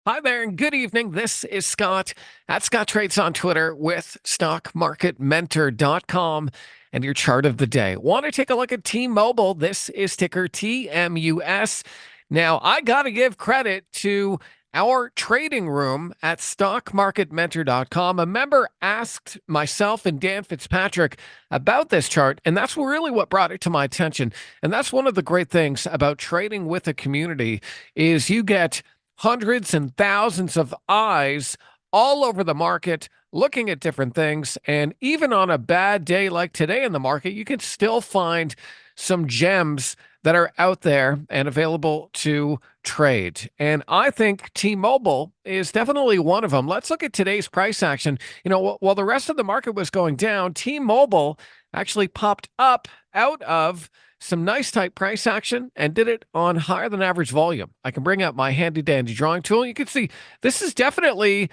Hi there and good evening. This is Scott at Scott Trades on Twitter with StockMarketMentor.com and your chart of the day. Want to take a look at T-Mobile? This is ticker TMUS. Now, I got to give credit to our trading room at StockMarketMentor.com. A member asked myself and Dan Fitzpatrick about this chart, and that's really what brought it to my attention. And that's one of the great things about trading with a community is you get hundreds and thousands of eyes all over the market looking at different things. And even on a bad day like today in the market, you can still find some gems that are out there and available to trade. And I think T-Mobile is definitely one of them. Let's look at today's price action. While the rest of the market was going down, T-Mobile actually popped up out of some nice tight price action and did it on higher than average volume. I can bring out my handy dandy drawing tool. You can see this is definitely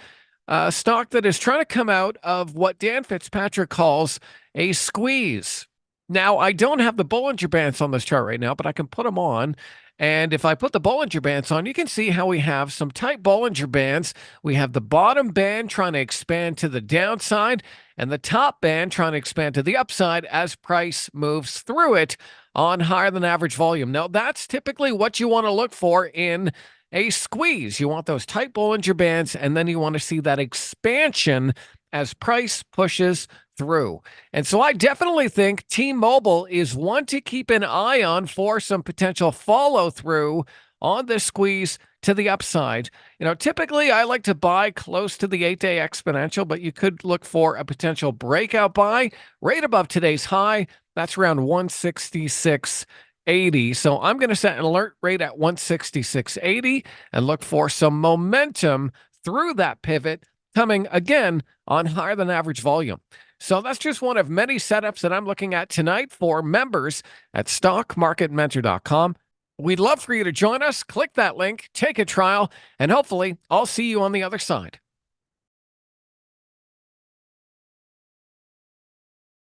a stock that is trying to come out of what Dan Fitzpatrick calls a squeeze. Now, I don't have the Bollinger Bands on this chart right now, but I can put them on. And if I put the Bollinger Bands on, you can see how we have some tight Bollinger Bands. We have the bottom band trying to expand to the downside and the top band trying to expand to the upside as price moves through it on higher than average volume. Now, that's typically what you want to look for in a squeeze. You want those tight Bollinger Bands, and then you want to see that expansion as price pushes through. And so I definitely think T-Mobile is one to keep an eye on for some potential follow through on this squeeze to the upside. Typically I like to buy close to the 8-day exponential, but you could look for a potential breakout buy right above today's high. That's around 166.80. So I'm going to set an alert rate at 166.80 and look for some momentum through that pivot coming again on higher than average volume. So that's just one of many setups that I'm looking at tonight for members at StockMarketMentor.com. We'd love for you to join us. Click that link, take a trial, and hopefully I'll see you on the other side.